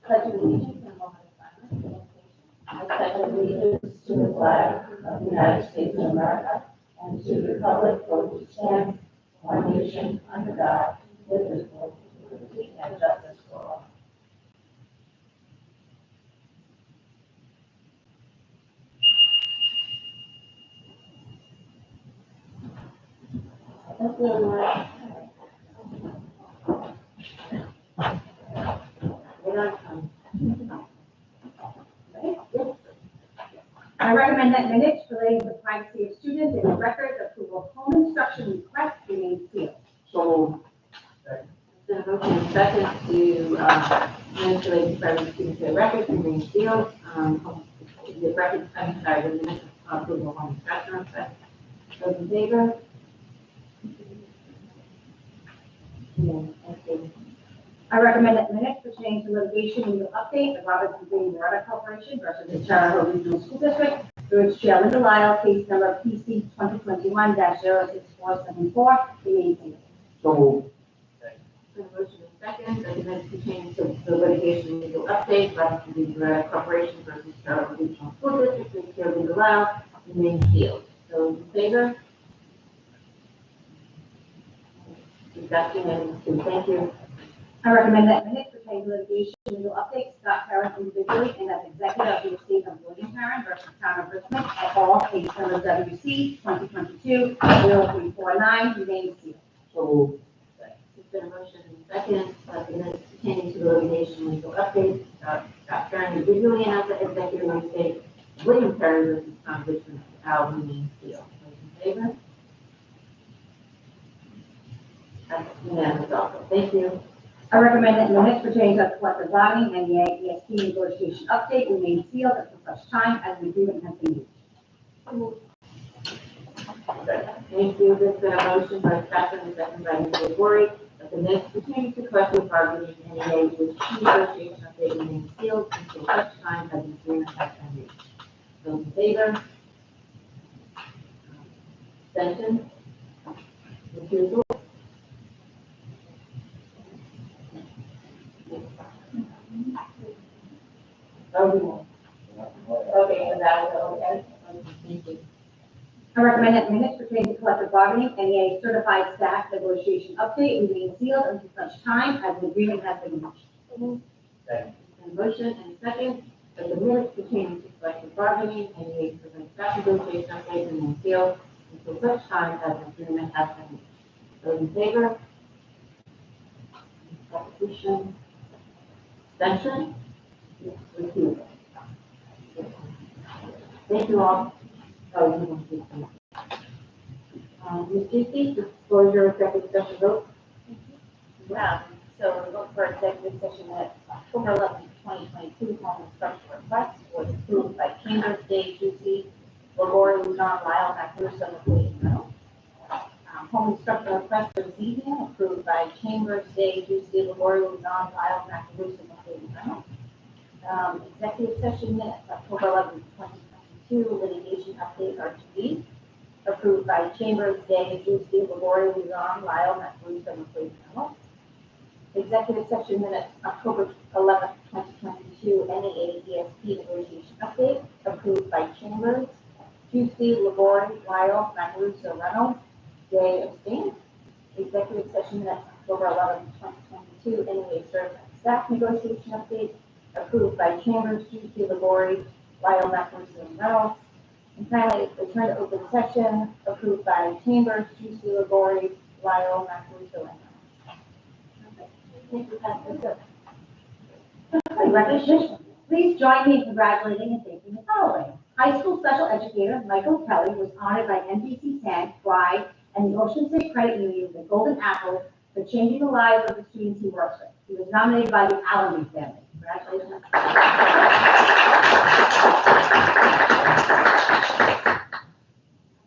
Pledge allegiance in a moment of silence. I pledge allegiance to the flag of the United States of America and to the republic for which it stands, one nation, under God, indivisible, with liberty and justice for all. Thank you, everyone. I recommend that minutes relating to the privacy of students and the record approval of home instruction requests remain sealed. So The motion is second to, minutes related to private students and records remain sealed. The records, I'm sorry, the minutes of approval on instruction request. Those in favor? Yeah, thank you. I recommend that minutes pertaining to litigation legal update of Robertson Green Water Corporation versus the Charter Regional School District through its chair, Linda Lyle, case number PC 2021-06474, remain sealed. so moved. The motion is second, that the minutes pertaining to the litigation legal update, Robertson Green Water Corporation versus Charter Regional School District, through chair Linda Lyle, remain sealed. Those in favor? Discussion and thank you. I recommend that minutes pertaining to litigation legal update, Scott Parent individually and as executive of the estate of William Parent versus Town of Richmond at all, case number WC 2022-0349, remain sealed. So moved. There's been a motion and second, that the minutes pertaining to the litigation legal update, Scott Karen individually and as the executive of the state, William Perry versus Tom Richmond, Al remain sealed. Those in favor? That's unanimous also. Thank you. I recommend that minutes pertaining to collective bargaining and the AESP negotiation update remain sealed until such time as an agreement has been reached. Thank you. There's been a motion by Scott and a second by Mr. Gori, that the minutes pertaining to collective bargaining and the AESP negotiation update remain sealed until such time as an agreement has been reached. Those in favor? Abstention? Refusal? Okay, so that was okay. Thank you. I recommend that minutes pertaining to collective bargaining and the certified staff negotiation update remain sealed until such time as an agreement has been reached. Second. And motion and second, that the minutes pertaining to collective bargaining and the certified staff negotiation update remain sealed until such time as an agreement has been reached. Those in favor? Opposition? Abstention? Refusal? Thank you all. Oh, you want to do something. Ms. Tucci, disclosure of executive session vote. So we look for executive session at October 11th, 2022, home instruction request was approved by Cambridge Day, Juicy, Lagori, Luzon, Lyle, Macaruso, McLean, Reynolds. Home instruction request for this evening approved by Chambers Day, Juicy, Lagori, Luzon, Lyle, Macaruso, McLean, Reynolds. Executive session minutes, October 11th, 2022, litigation update R2D, approved by Chambers Day, Juicy, Lagori, Luzon, Lyle, Macaruso, McLean, Reynolds. Executive session minutes, October 11th, 2022, NEA ESP negotiation update, approved by Chambers, Juicy, Lagori, Lyle, Macaruso, Reynolds, Day abstained. Executive session minutes, October 11th, 2022, NEA certified staff negotiation update, approved by Chambers, Juicy, Lagori, Lyle, Macaruso, and Reynolds. And finally, return to open session, approved by Chambers, Juicy, Lagori, Lyle, Macaruso, and Reynolds. Thank you, Pastor. Recognition. Please join me in congratulating and thanking the following. High school special educator Michael Kelly was honored by NBC 10, Pride, and the Ocean State Credit Union with the Golden Apple for changing the lives of the students he works with. He was nominated by the Allen family. Congratulations.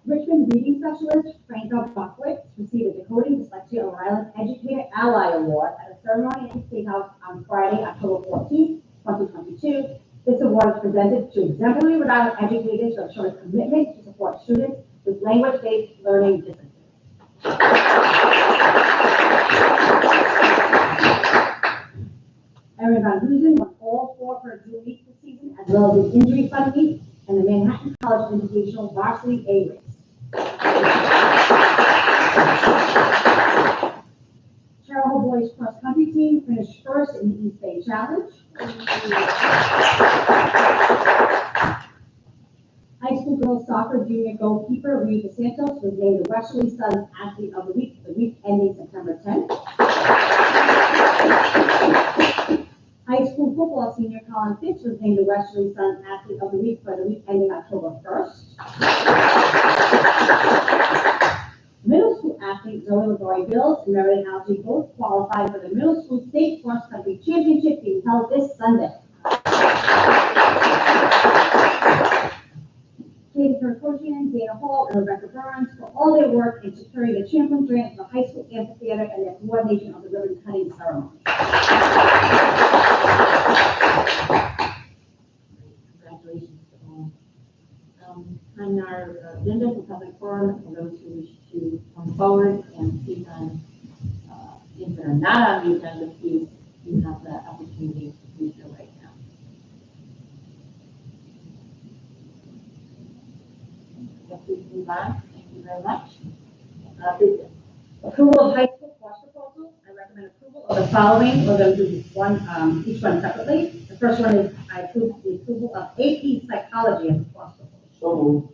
Richmond reading specialist Franco Buckwitz received a Decoding Dyslexia Rhode Island Educator Ally Award at a ceremony at the State House on Friday, October 14th, 2022. This award is presented to exemplary Rhode Island educators who have shown a commitment to support students with language-based learning differences. Erin Van Hoosen won all 4 for a June week this season, as well as the Injury Fund Week and the Manhattan College Invitational Varsity A Race. Carroll Boys Cross Country Team finished first in the East Bay Challenge. High school girls soccer junior goalkeeper Rita Santos was named the Westerly Sons Athlete of the Week for the week ending September 10th. High school football senior Colin Fitch was named the Westerly Sons Athlete of the Week for the week ending October 1st. Middle school athlete Zoe LaGroy Bills and Meredith Algie both qualified for the Middle School State Cross Country Championship being held this Sunday. Katie Kirkosian, Dana Hall, and Rebecca Burns for all their work in securing the Champion Grant for the high school amphitheater and their coordination of the ribbon cutting ceremony. Congratulations to all. On our agenda for public forum, for those who wish to come forward and speak on things that are not on the agenda, please you have the opportunity to do so right now. Please move on. Thank you very much. Business. Approval of high school cost proposals. I recommend approval of the following. We're going to do one, each one separately. The first one is I approve the approval of AP Psychology as a cost proposal. So moved.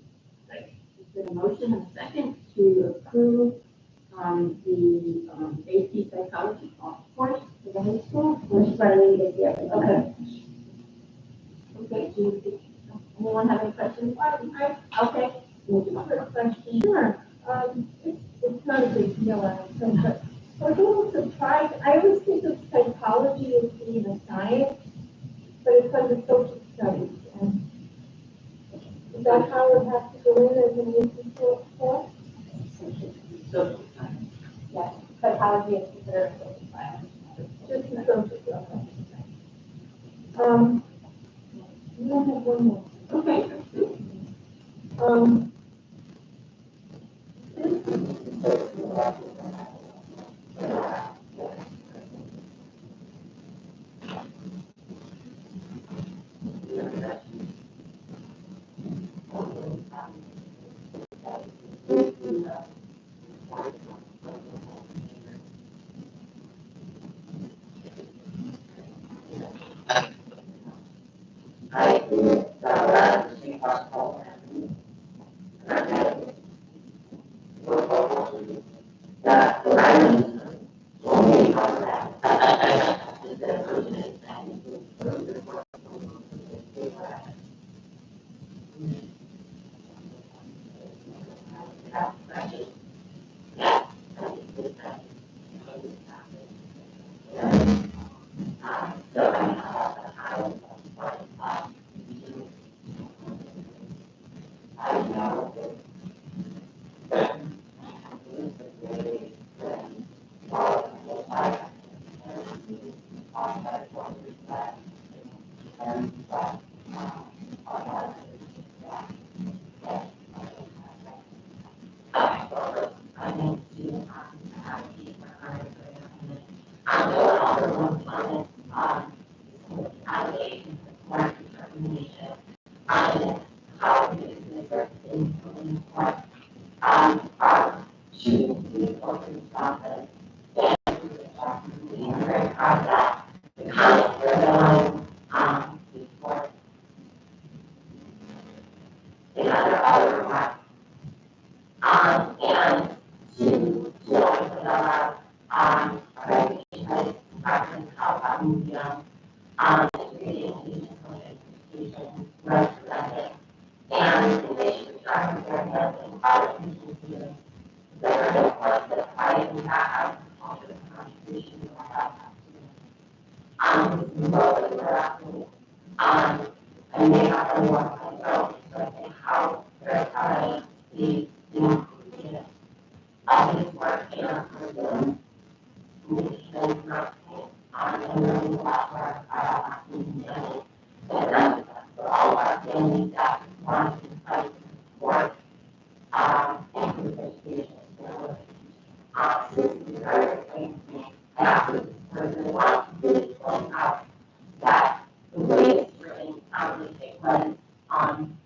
There's been a motion and a second to approve the AP psychology course for the high school. Which one do we get here? Okay. Okay, do anyone have any questions? Okay. Quick question. Sure. It's not a big deal, I don't think, but I was a little surprised. I always think of psychology as being a science, but it's under social studies. And is that how it has to go in as an institutional course? Social science. Yes, psychology is considered a social science. Just the social studies. We don't have one more. Okay.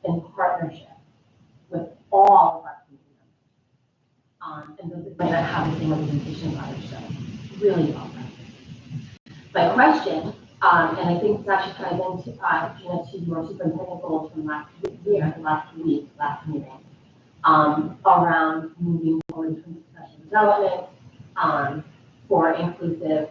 In partnership with all of our community members. And those that have the same representation of others, so really well done. My question, and I think this actually ties into, Gina, to your superintendent goals from last year, last week, last meeting, around moving forward from professional development, for inclusive,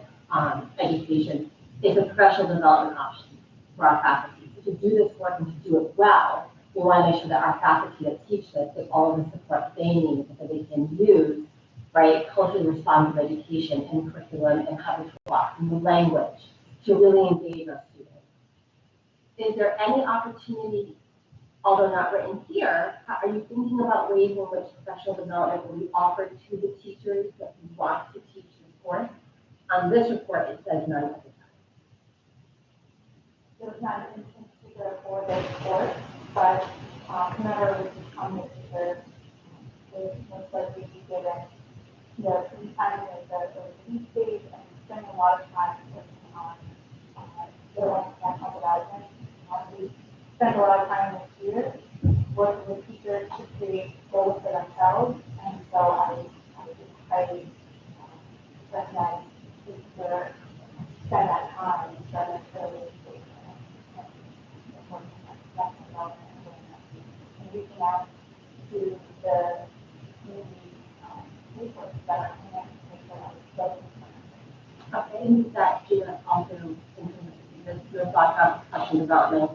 education, is a professional development option for our faculty. So to do this work and to do it well, we want to make sure that our faculty that teach this get all of the support they need so that they can use, right, culturally responsive education and curriculum and how to talk and the language to really engage our students. Is there any opportunity, although not written here, are you thinking about ways in which professional development will be offered to the teachers that want to teach this course? On this report, it says none at the time. There's not an instance for this course, but whenever we become the teacher, they most likely be given the free time in the release stage and spending a lot of time working on their own national development. We spend a lot of time this year working with teachers to create goals for themselves, and so I recommend teachers spend that time instead of early stage and reaching out to the community resources that are connected to the Okay, and that Gina also your thoughts about professional development,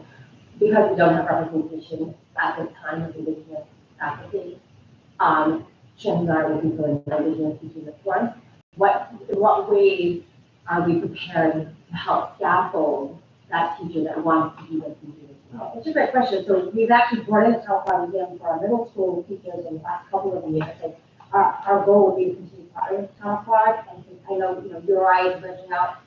because we don't have representation at this time of Indigenous faculty, chances are we'll be filling Indigenous teaching this course. In what ways are we prepared to help scaffold that teacher that wants to do this and do this well? It's a great question. So we've actually brought in help on again for our middle school teachers in the last couple of years. And our goal would be to continue partnering with Counterpart, and I know URI is reaching out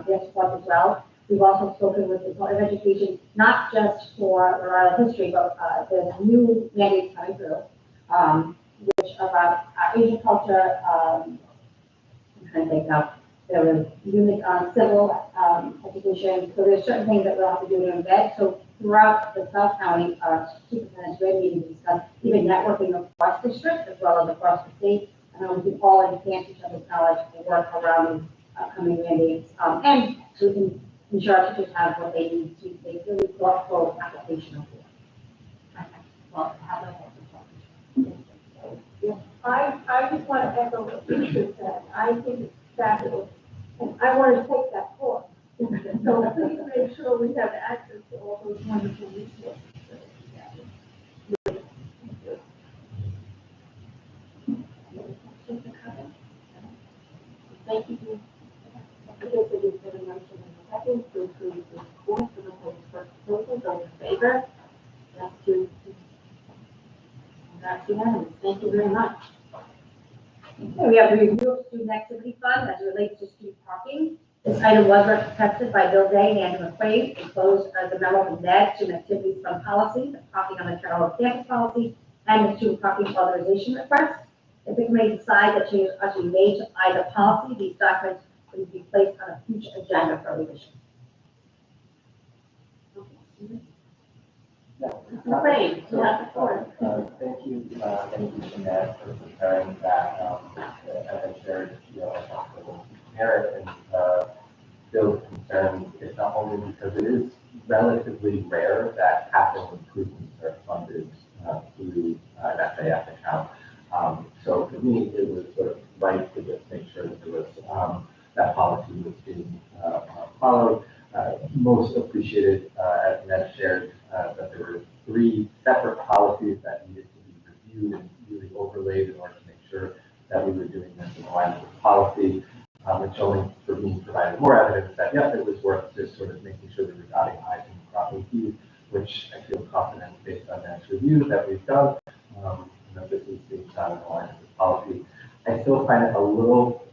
their support as well. We've also spoken with the Department of Education, not just for Rhode Island history, but there's new mandates coming through, which about Asian culture. I'm trying to think now. There was unit on civil education. So there's certain things that we'll have to do in embed. So throughout the South County, superintendent's ready meeting to discuss even networking across districts as well as across the state. And we can all enhance each other's knowledge and work around these upcoming mandates. And so we can ensure our teachers have what they need to make really thoughtful application of it. Well, have I just want to echo what Richard said. I think it's fabulous, and I want to take that course. So please make sure we have access to all those wonderful resources. Thank you. I guess it is very much in a second to approve this course for the whole proposal. Those in favor? That's unanimous. Thank you very much. Okay, we have the review of student activity fund as it relates to street parking. This item was requested by Bill Day and Andrew McQuaid, enclosed as a memo from Ned, student activities from policy, the parking on the Carroll campus policy, and the student parking authorization request. If the committee decides that changes are to be made to either policy, these documents will be placed on a future agenda for revision. McQuaid, you have the floor. Thank you, Jeanette, for preparing that. As I shared, with Eric and Bill's concerns, it's not only because it is relatively rare that capital improvements are funded through an FAF account. So for me, it was sort of right to just make sure that there was that policy was being followed. Most appreciated, as Ned shared, that there were 3 separate policies that needed to be reviewed and really overlaid in order to make sure that we were doing this in alignment with policy, which only for me provided more evidence that, yes, it was worth just sort of making sure that we're dotting I's and crossing T's, which I feel confident based on that review that we've done, that this is being done in alignment with policy. I still find it a little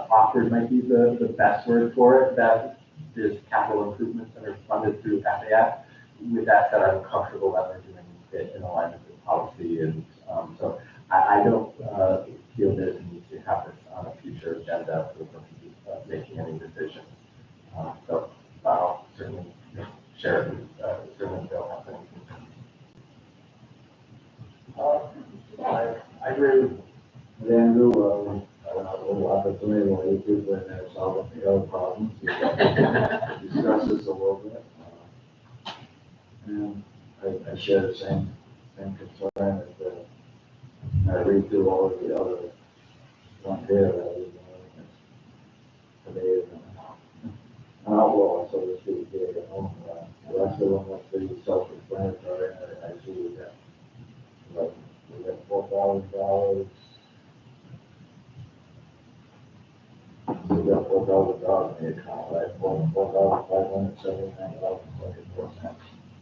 awkward, might be the best word for it, that there's capital improvements that are funded through FAF. With that said, I'm comfortable that we're doing it in alignment with policy, and so I don't feel there's a need to have this on a future agenda for making any decisions. So I'll certainly share it with certainly Bill has anything. I agree with Andrew. A little opportunity when we do when they're solving the other problems. Discuss this a little bit. And I share the same concern that I read through all of the other one here that is today is an outlaw, so to speak, here at home. The rest of them must be self-explanatory. I see we got $4,000. We got $4,000 in the account, right? $4,579.24.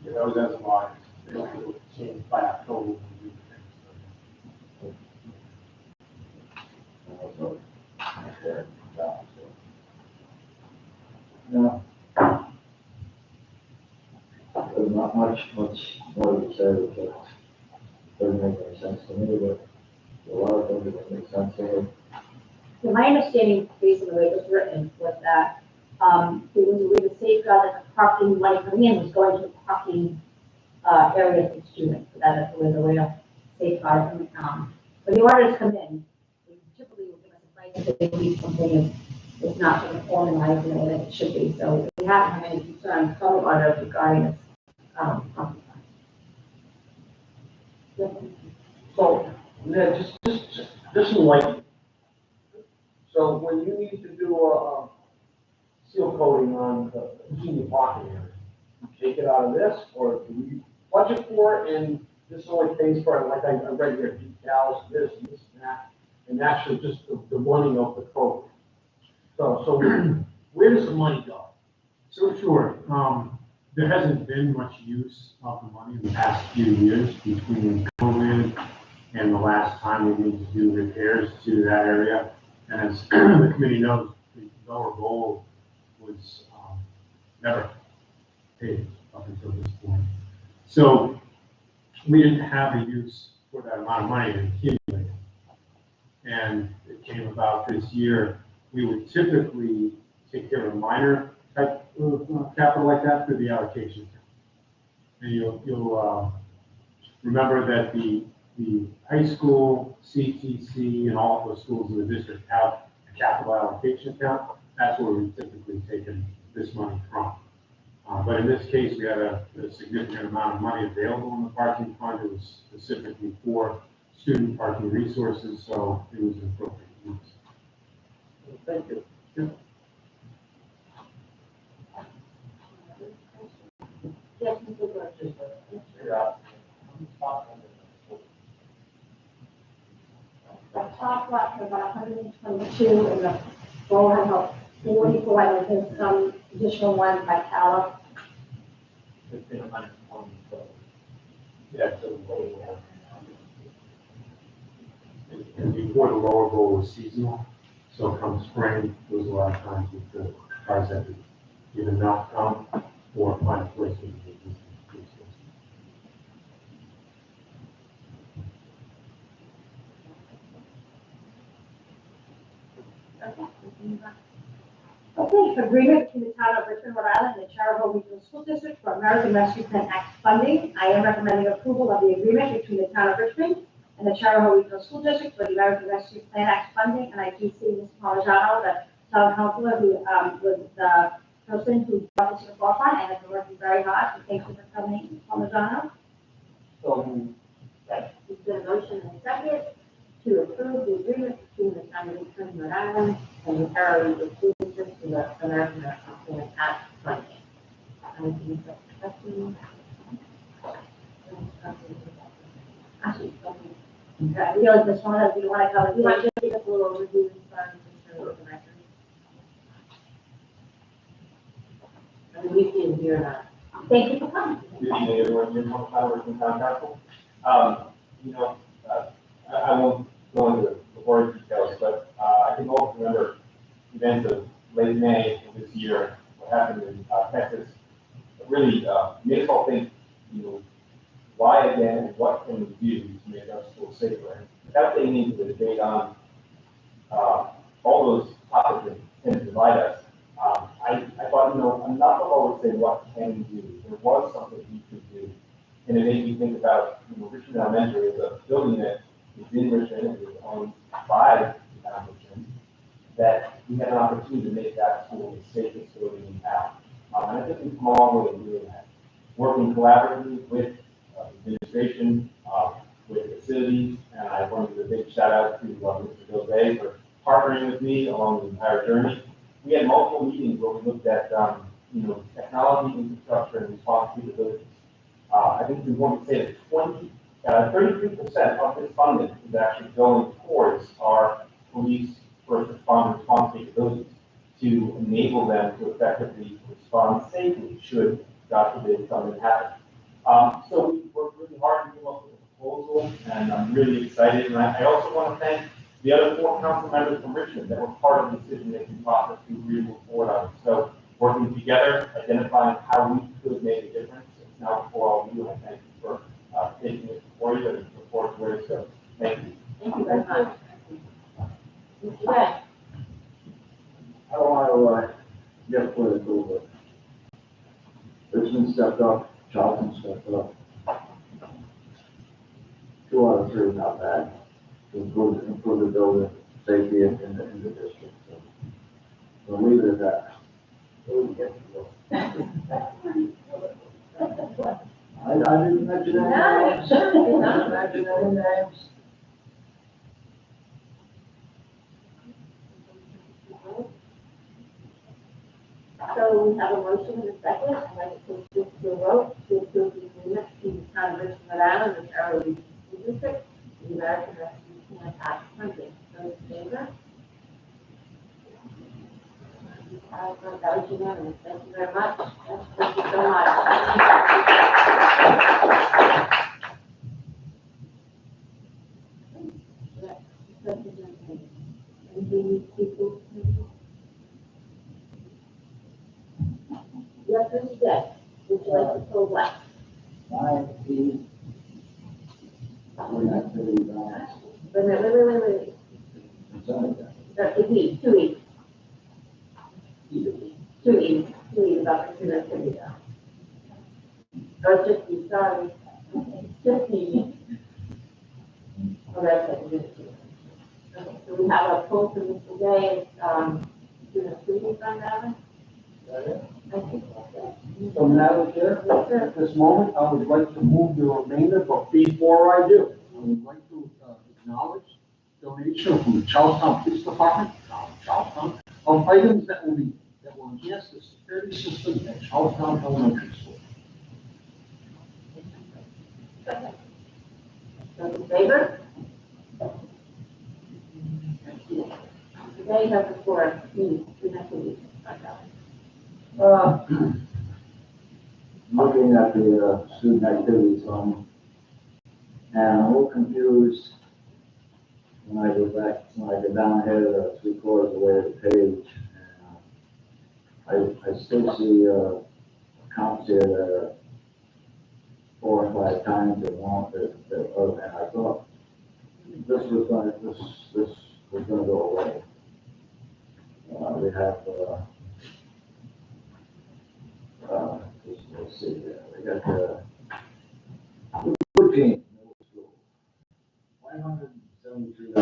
You know, that's why they will change by October. No. There's not much more to say, because it doesn't make any sense to me, but a lot of things that make sense to me. So my understanding, based on the way it was written, was that it was a way to safeguard that the parking money coming in was going to the parking area for students. So that was a way of safeguarding. When the orders come in, they typically will give us advice that they believe something is not sort of formalized in the way that it should be. So if we haven't had any concerns from the orders regarding this parking fund. So, Ned, just enlighten. So when you need to do a seal coating on the senior parking area, you take it out of this, or do we budget for it and this only pays for it, like I read here, decals, this, and that, and actually just the running of the program. So where does the money go? So sure, there hasn't been much use of the money in the past few years between COVID and the last time we need to do repairs to that area. And as the committee knows, the lower goal was never paid up until this point. So we didn't have a use for that amount of money to accumulate. And it came about this year. We would typically take care of a minor type of capital like that through the allocation account. And you'll remember that the high school, CTC, and all of those schools in the district have a capital allocation account. That's where we've typically taken this money from. But in this case, we had a significant amount of money available in the parking fund. It was specifically for student parking resources, so it was an appropriate use. Thank you. Yes, Mr. Burke. The top lot for about 122, and the roll has about 44, and there's some additional ones by Cala. Yeah, And before, the lower goal was seasonal, So come spring, there was a lot of times with the cars that would either not come or find a place in the existing police station. Okay, agreement between the town of Richmond, Rhode Island and the Charahoe Regional School District for American Rescue Plan Act funding. I am recommending approval of the agreement between the town of Richmond and the Charahoe Regional School District for the American Rescue Plan Act funding. And I do see Ms. Parmigiano, the town councilor, who was the person who brought this to the forefront and has been working very hard. So thank you for coming, Ms. Parmigiano. Is there a motion and a second to approve the agreement between the town of Richmond, Rhode Island, and the Carroll Regional School District for the American Rescue Plan Act funding? Any questions? Actually, You know, this one, do you want to cover? you want to give us a little overview and start with the record? I mean, we can hear that. Thank you for coming. Good evening, everyone. Jim Howard from Town Council. You know, I won't go into the board details, but I can also remember events of late May of this year, what happened in Texas. It really made us all think, you know, why again and what can we do to make our schools safer? And without getting into the debate on all those topics that tend to divide us, I thought, you know, enough of always saying what can we do. There was something we could do. And it made me think about, you know, Richmond Elementary is a building that is in Richmond and is owned by the town of Richmond, that we had an opportunity to make that school the safest building in town. And I think we've come a long way in doing that. Working collaboratively with administration, with facilities, and I want to give a big shout out to Mr. Bill Day for partnering with me along the entire journey. We had multiple meetings where we looked at, you know, technology, infrastructure, and response capabilities. I think it's important to say that 33% of this funding is actually going towards our police first responder response capabilities to enable them to effectively respond safely should, God forbid, something happen. So we worked really hard to come up with a proposal, and I'm really excited. And I also want to thank the other 4 council members from Richmond that were part of the decision-making process to really move forward on it. So working together, identifying how we could make a difference. It's now before all of you, and I thank you for taking it before you and look forward to where it's going. Thank you. Thank you very much. Mr. Day? I don't want to get political, but Richmond stepped up, Charlton stepped up. 2 out of 3 not bad. To improve the building, safety in the district. So we'll leave it at that. I didn't mention any names. I didn't mention any names. So we have a motion and a second, I'd like to put this to a vote to approve the agreement between the town of Richmond, Rhode Island, and the Carroll Regional School District, the American Rescue Plan Act funding. Those in favor? That was unanimous. Thank you very much. Thank you so much. Yes, Mr. Day, would you like to pull what? Wait. Wait. It's weeks, 2 weeks. 2 weeks, 2 weeks about the student activity. Or just be sorry. Just me. Oh, that's it. Okay, so we have a poll for Mr. Day, student activity fund balance. I think that's it. So Madam Chair, at this moment, I would like to move the remainder, but before I do, I would like to acknowledge donation from the Charlestown Police Department, Charlestown, of items that will enhance the security system at Charlestown Elementary School. Those in favor? Today you have the floor, student activity fund balance. Looking at the student activities fund, and I'm a little confused when I go down here, 3/4 of the way to the page, and I still see, accounts here that are 4 or 5 times the amount and I thought this was gonna go away. We have, let's see, we got, Woodgate Middle School, $573.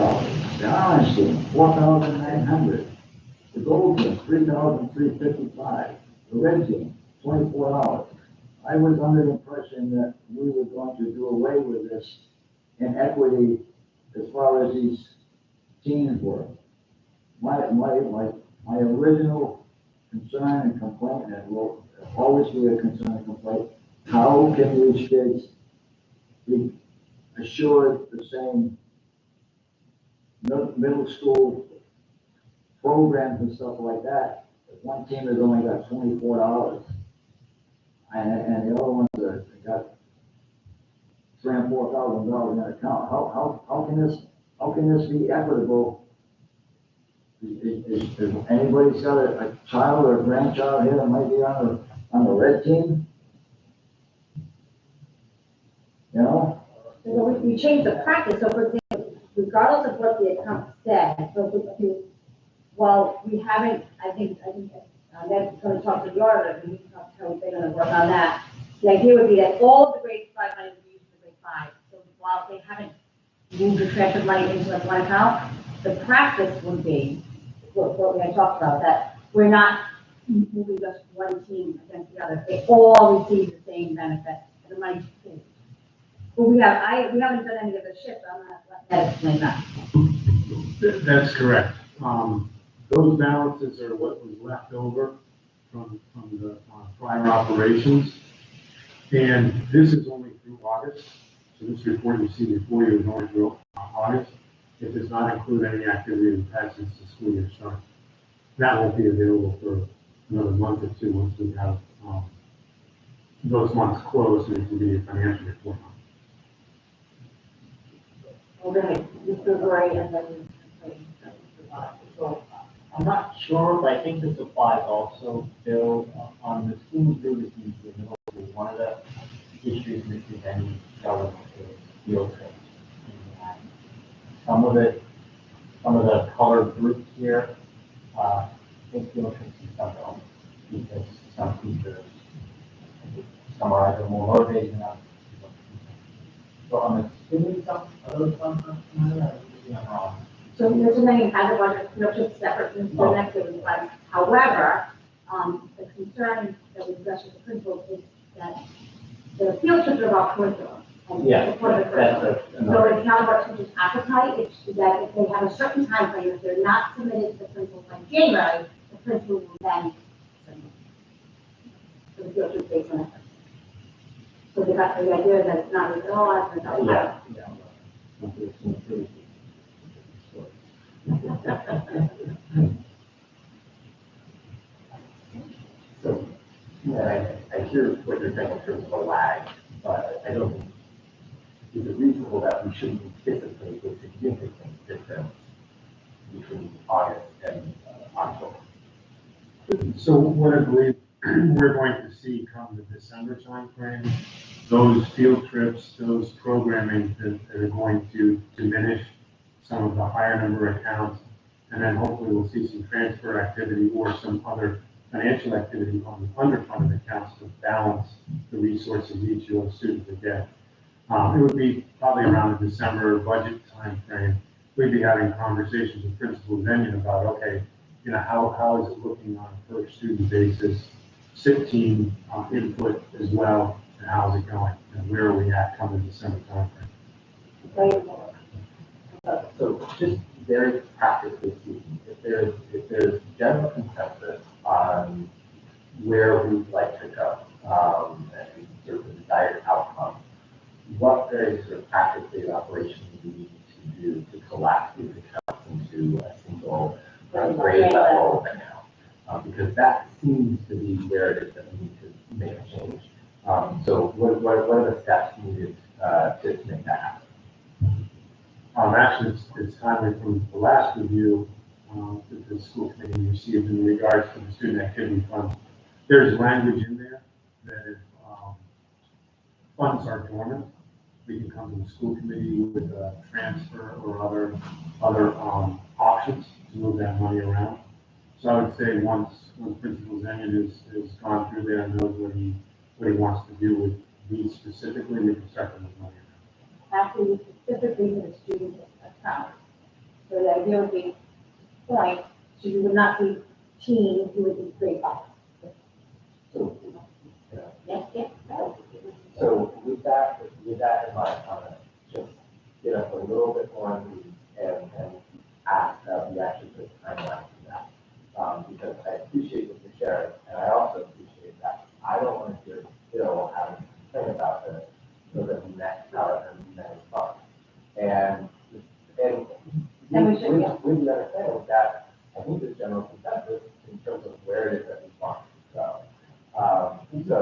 The Orange Team, $4,900. The Gold Team, $3,355. The Red Team, $24. I was under the impression that we were going to do away with this inequity as far as these teams were. My original concern and complaint, and it will always be a concern and complaint, how can these kids be assured the same middle school programs and stuff like that? If one team has only got $24, and the other ones that got $3,000 and $4,000 in their account, how can this be equitable? Is anybody's got a child or a grandchild here that might be on the red team? You know? So we changed the practice, so for example, regardless of what the account said, well, we haven't, I think, Ned's gonna talk to the auditor, and we can talk to how they're gonna work on that. The idea would be that all of the grade 5 money would be used for grade 5, so while they haven't moved the transfer money into like one account, the practice would be, what we had talked about, that we're not moving just one team against the other, they all receive the same benefit, and the money's paid. But we haven't done any of the shifts, I'm gonna let Ned explain that. That's correct. Those balances are what was left over from the prior operations. And this is only through August. So this report you see before you is only through August. It does not include any activity in the past since the school year started. That won't be available for another month or 2 once we have those months closed and it can be a financial report. Okay, Mr. Gray, and then. So I'm not sure, but I think this applies also, Bill, on the schools previously, the middle school, one of the issues with any government is field trips. And some of the colored groups here, I think field trips and some don't, because some teachers, some are either more motivated than others. So I'm assuming some of those funds are familiar, I'm wrong. So Mr. Manning has a budget, trips separate from student activity plans. However, the concern that we addressed with the principal is that the field trips are about curriculum. And Yeah, support of the curriculum. So it's not about teachers' appetite, it's that if they have a certain time frame, if they're not submitted to the principal by January, the principal will then submit. So the field trip based on that. So the idea that it's not, oh, it's not. Yeah. So, yeah, I hear what you're saying in terms of a lag, but I don't think, is it reasonable that we shouldn't anticipate a significant difference between August and October? So what I believe we're going to see come the December timeframe, those field trips, those programming that are going to diminish some of the higher number of accounts, and then hopefully we'll see some transfer activity or some other financial activity on the underfunded accounts to balance the resources each of those students would get. It would be probably around the December budget timeframe. We'd be having conversations with Principal Benyon about, okay, you know, how is it looking on a per student basis, SIP team input as well, and how's it going, and where are we at come the December timeframe. So just very practically speaking, if there's general consensus on where we'd like to go, and sort of the desired outcome, what very sort of practically operationally we need to do to collapse these accounts into a single grade level account? Because that seems to be where it is that we need to make a change. So what are the steps needed to make that happen? Actually, it's timely from the last review, that the school committee received in regards to the student activity fund. There's language in there that if, funds are dormant, we can come to the school committee with a transfer or other options to move that money around. So I would say once Principal Zengen is gone through there and knows what he wants to do with these specifically, we can start to move money around. Actually, specifically for the student account. So the idea would be, point, so you would not be teens, you would be grade 5. So, Yes, yes, no. so with that in mind, I'm gonna just get us a little bit more into and ask that we actually put a timeline to that. Because I appreciate what you're sharing, and I also appreciate that I don't want to hear Bill having to complain about this for the next however many months. And And we should, yeah. with the understanding that I think there's general consensus in terms of where it is that we want to go. So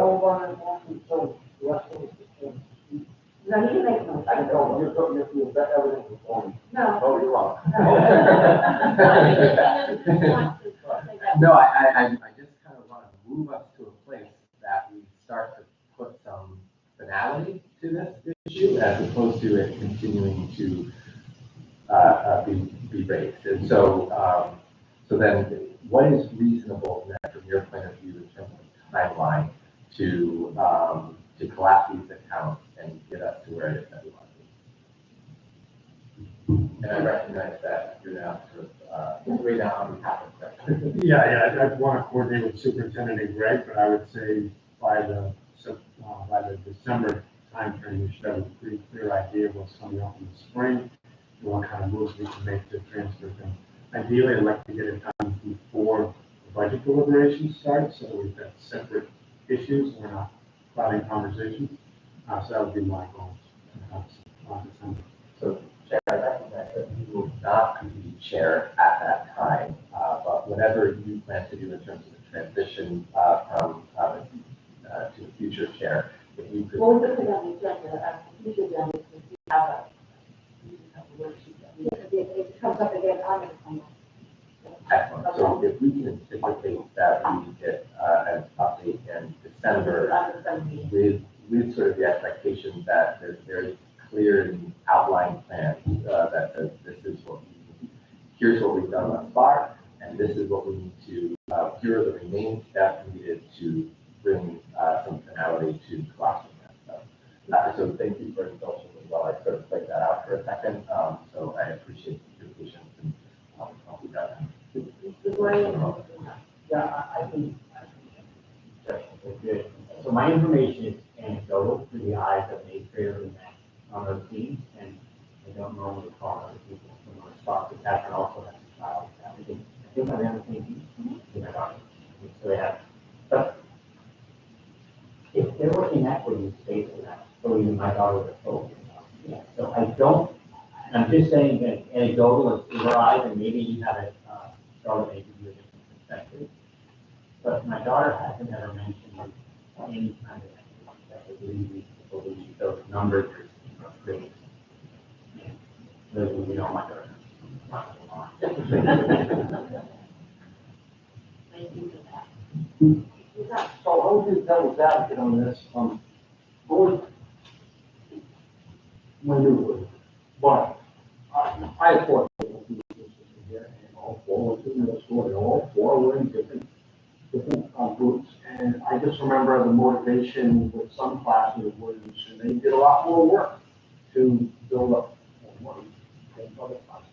No, you can make a motion. I don't know, you're bet everything was on. No. Oh, you're wrong. No. No, I just kind of want to move us to a place that we start to put some finality to this issue as opposed to it continuing to be raised. And so, so then what is reasonable then from your point of view in terms of timeline to collapse these accounts and get us to where it is that we want to be? And I recognize that you're now sort of, right now on behalf of Greg. Yeah, I'd want to coordinate with Superintendent and Greg, but I would say by the December timeframe, we should have a pretty clear idea of what's coming up in the spring, and what kind of moves we can make to transfer them. Ideally, I'd like to get it done before the budget deliberations start, so that we've got separate issues, and we're not clouding conversations. So that would be my goal. December. So, Chair, I recognize that you will not be chair at that time, but whatever you plan to do in terms of the transition from to the future chair, if you could. Well, we put it on the agenda, usually on this, we have a worksheet that we. It comes up again on the plan. Excellent. So if we can anticipate that we get an update in December with sort of the expectation that there's very clear and outlined plans that says this is what here's what we've done thus far, and this is what we need to, here are the remaining steps needed to bring some finality to collapsing that. So thank you for indulging me while I sort of played that out for a second. So I appreciate your patience and I'll be back. Yeah, I think, that's good. So my information is anecdotal through the eyes of an eighth grader who met on those teams, and I don't normally call other people from our spot, but Catherine also has a child. I think I'm on the same team with my daughter. So they have, but if there were inequities based on that, so even my daughter was focused on. Yeah. So I don't, I'm just saying that anecdotal is your eyes, and maybe you have it, Charlotte, maybe you have a different perspective. But my daughter hasn't ever mentioned any kind of equity that would lead me to believe those numbers are great. Those will be all my daughter. Thank you for that. So I'll be devil's advocate on this, going maneuver, but I thought here and all four went to middle school, and all four were in different groups, and I just remember the motivation with some classes was, and they did a lot more work to build up more money than other classes.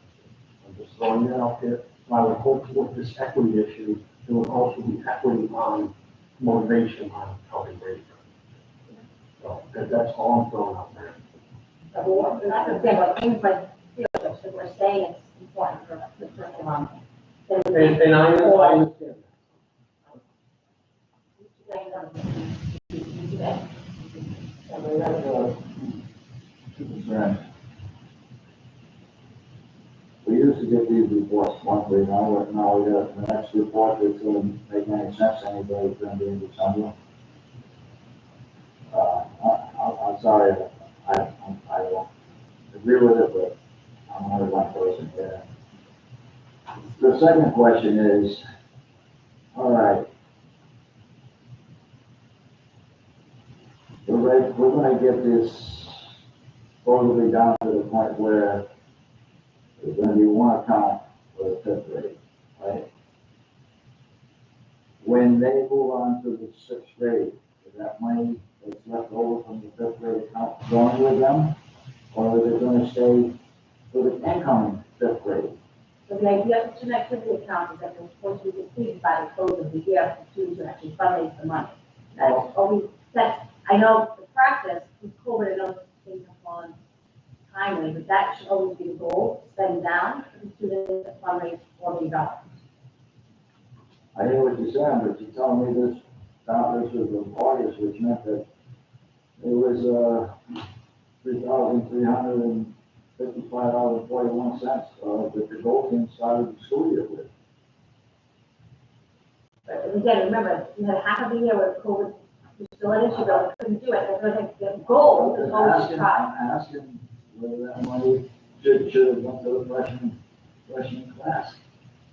I'm just throwing that out there. I would hope with this equity issue, there will also be equity on motivation on how they grade. So that's all I'm throwing out there. We're not going to say about things like field trips, but we're saying it's important for the curriculum. And I understand. Two concern. We used to get these reports monthly, now we got the next report that's gonna make any sense, anybody's gonna be in December. I'm sorry, I don't agree with it, but I'm only one person here. The second question is, all right. We're gonna get this probably down to the point where there's gonna be one account for the fifth grade, right? When they move on to the sixth grade, is that money that's left over from the fifth grade account going with them? Or is it gonna stay for the incoming fifth grade? So the idea of the activity account is that they're supposed to be completed by the close of the year for students to actually fundraise the money. That's always, I know the practice with COVID, I know things have gone timely, but that should always be the goal, spend down for the students that fundraise $40. I hear what you're saying, but you're telling me this was in August, which meant that it was, $3,355.41, that the goal team started the school year with. But again, remember, you had half of the year where COVID was still an issue, but we couldn't do it, so the goal is always to try. I'm asking whether that money should have went to the freshman class,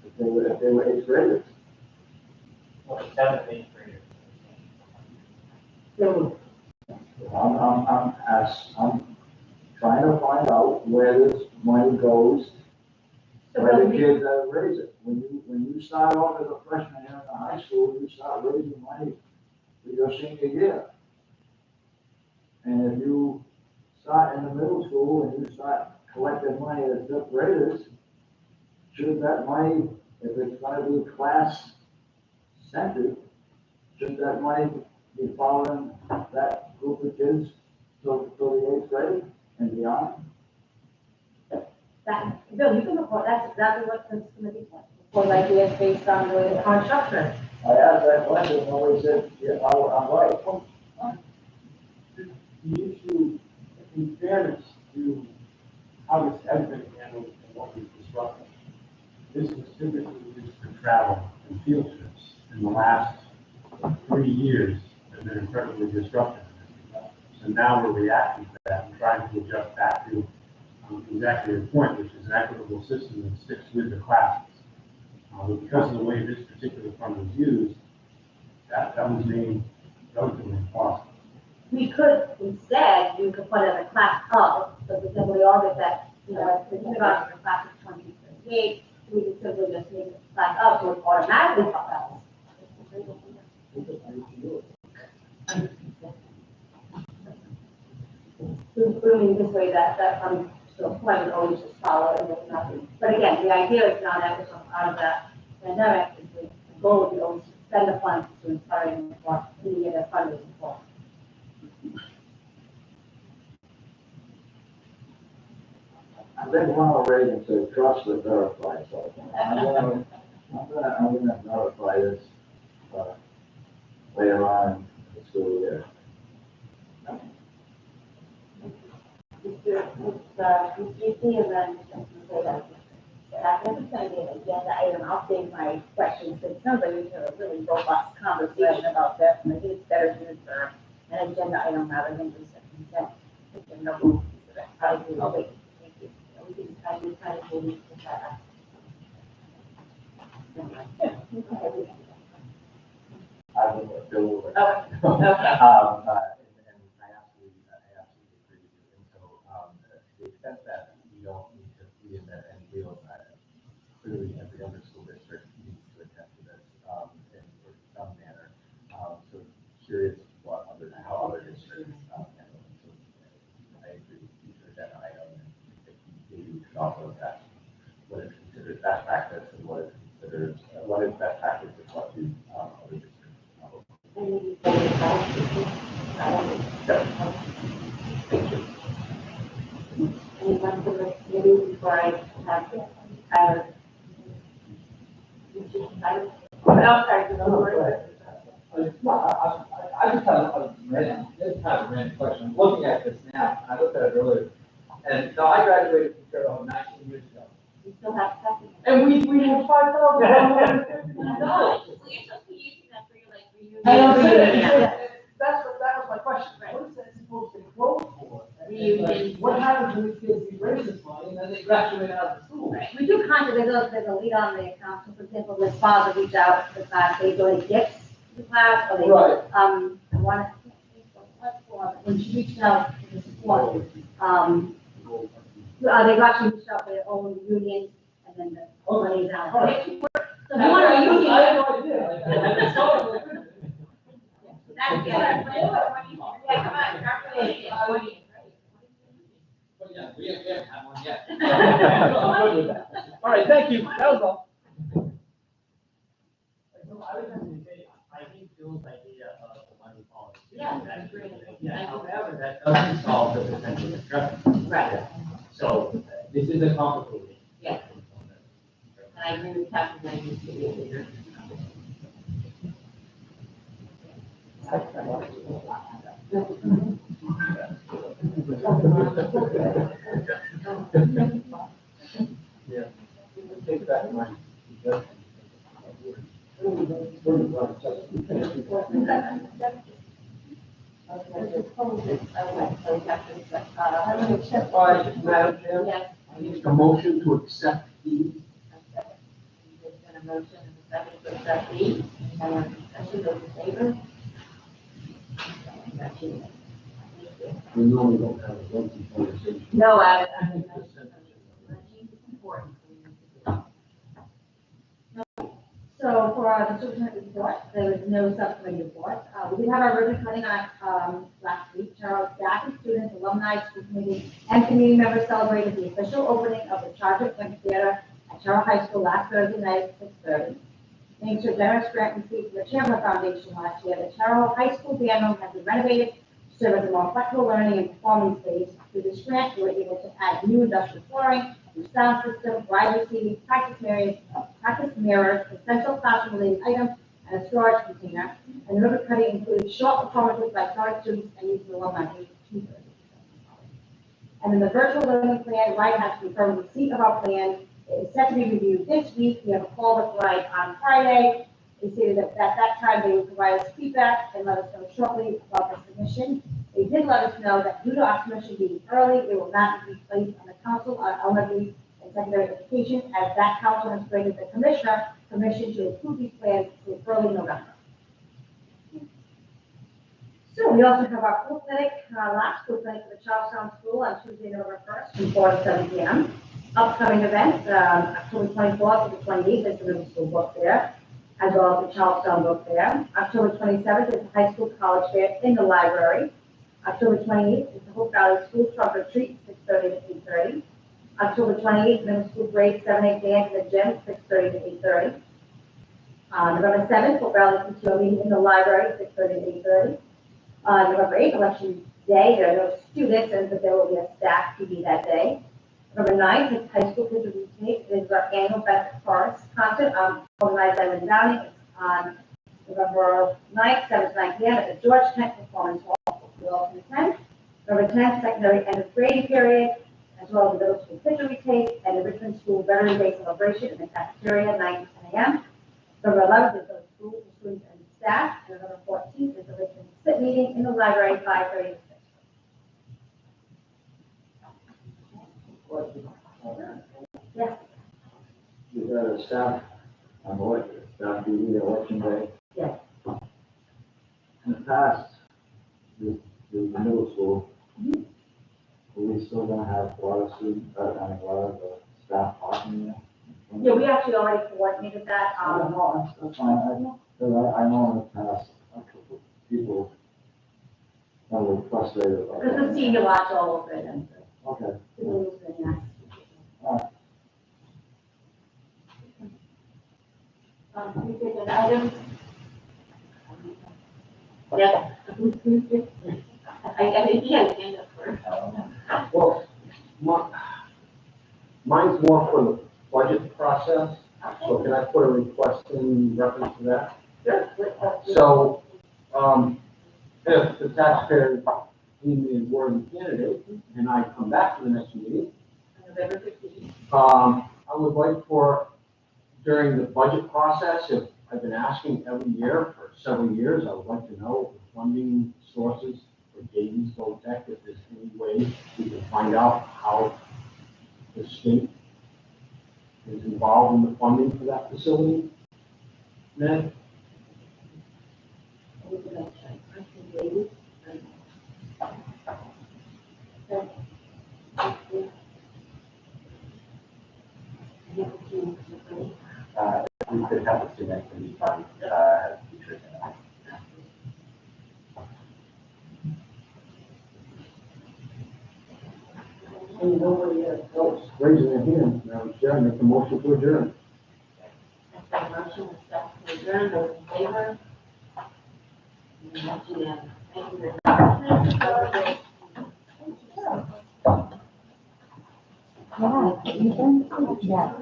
if they were eighth graders. Well, 7th, 8th graders. So, I'm trying to find out where this money goes, where the kids that raise it. When you start off as a freshman here in the high school, you start raising money for your senior year. And if you start in the middle school and you start collecting money as fifth graders, should that money, if it's gonna be class centered, should that money be following that group of kids till the eighth grade and beyond? that, Bill, you can report, that's exactly what this committee wants. Report ideas based on the way the current structure. I asked that question, and nobody said, yeah, I'm right. The issue, in fairness to how this has been handled and what we've disrupted, this was typically used for travel and field trips. In the last 3 years, have been incredibly disruptive. So now we're reacting to that and trying to adjust back to exactly your point, which is an equitable system that sticks with the classes. But because of the way this particular fund was used, that was made relatively impossible. We could, instead, you could put it as a class of, so that we all get that, if we think about the class of 2038, we could simply just make it class of, so it automatically pops out. Including this way that fund, so point would always just follow and there's nothing. But again, the idea is not that we're out of that pandemic, is the goal would be always to spend the funds to inspire them for the year that fundraising for. I think Ronald Reagan said, trust but verify, so I'm gonna verify this, later on in the school year. Mr. and then say that. I think it's going to be an agenda item. I'll save my questions, but it sounds like we have a really robust conversation about this, and I think it's better to for an agenda item rather than just a consent. I'll wait. Thank you. We can kind of maybe put that up. I would go over. Okay. And I absolutely agree with you. And so, to the extent that we don't need to reinvent any wheels, clearly every other school district needs to attend to this, in some manner. So curious how other districts, handle it. So I agree with future agenda item, and maybe we could also attach what is considered best practice and what is best practice and what do, other districts. Anyone from the committee before I have Tyler? I just have a random question. Looking at this now, I looked at it earlier, and so I graduated from Fairfield 19 years ago. You still have second. And we have $5,150. So you're supposed to be using that for your like reunion. And I'm saying, Yeah. that was my question. What is that supposed to grow for? Reunion. What happens when these kids raise this money and then they graduate out of school. We do there's a lead on the account, so for example, when fathers reach out to the class, they donate gifts to the class, or they, Right. I want to, when she reached out to the support, they've actually reached out for their own union, and then the money's out. All right. So if you want to use I had no idea. I saw it. That's good. Yeah, come on, calculate it. But yeah, we haven't had one yet. I'm good with that. All right, thank you. That was all. So I was going to say, I think Bill's idea of the money policy. Yeah, That's agree. Yeah, however, that doesn't solve the potential discrepancy. Right, So this is a complicated. Yeah. and I agree with Captain that it needs to be a bigger. Take that money. Madam Chair, Yes. a motion to accept the, There's been a motion and a second to accept these, and discussion, those in favor? We normally don't have a lengthy conversation. No, I important. So for the superintendent report, there was no subcommittee report. We did have our ribbon cutting on, last week. Charles staff and students, alumni, school committee, and community members celebrated the official opening of the Charter Point Theater at Charles High School last Thursday night at 6:30. Thanks to a generous grant received from the Chamberlain Foundation last year, the Charles High School band room has been renovated to serve as a more flexible learning and performance space. Through this grant, we were able to add new industrial flooring, new sound system, wide receiving, practice mirrors, essential classroom-related items, and a storage container. And the ribbon cutting included short performances by college students and youth alumni. And then the virtual learning plan, Wright has confirmed receipt of our plan. It is set to be reviewed this week. We have a call with Wright on Friday. They stated that at that time they would provide us feedback and let us know shortly about the submission. They did let us know that due to our submission being early, it will not be placed on the council on elementary and secondary education, as that council has granted the commissioner permission to approve these plans in early November. So we also have our school clinic, last school clinic for the Charlestown School on Tuesday, November 1st, from 4 to 7 p.m. Upcoming events, October 24th to the 28th is the middle school book fair, as well as the Charlestown book fair. October 27th is the high school college fair in the library. October 28th is the Hope Valley School Trunk or Treat, 6:30 to 8:30. October 28th, middle school grade 7-8 dance in the gym, 6:30 to 8:30. November 7th, Hope Valley PTO meeting in the library, 6:30 to 8:30. November 8th, election day, there are no students, and but there will be a staff PD that day. November 9th is high school kids will take, it is our annual Best Forest concert, organized by Lynn Downing. It's on November 9th, 7 to 9 p.m. at the George Kent Performance Hall. We all can attend. November 10th, secondary end of grade period, as well as the middle school picture retake and the Richmond School Veterans Day celebration in the cafeteria, 9 to 10 a.m. November 11th is the school for students and staff, and November 14th is the Richmond SIT meeting in the library, 5:30 to 6. Yes. You got a staff, staff PD election day. Yes. In the past, the middle school, we still don't have a lot of students, a lot of staff parking there. Yeah, we actually already coordinated that, No, that's fine, I know in the past, a couple of people were frustrated about because the that. senior watch all over it, and Okay. the rules, and yeah. We did an item. Yeah. I think he has hand up first. well, mine's more for the budget process, so can I put a request in reference to that? So, if the taxpayer deem me a worthy candidate, and I come back to the next meeting, November 15th. I would like for, during the budget process, if I've been asking every year for several years, I would like to know the funding sources for Davies Tech, if there's any way we can find out how the state is involved in the funding for that facility? Ned? We could have a student activity fund, teachers in it. And nobody else raising their hand, Madam Chair, make the motion to adjourn. That's a motion, a second to adjourn, those in favor? That's unanimous. Thank you very much. Yeah, you can, yeah.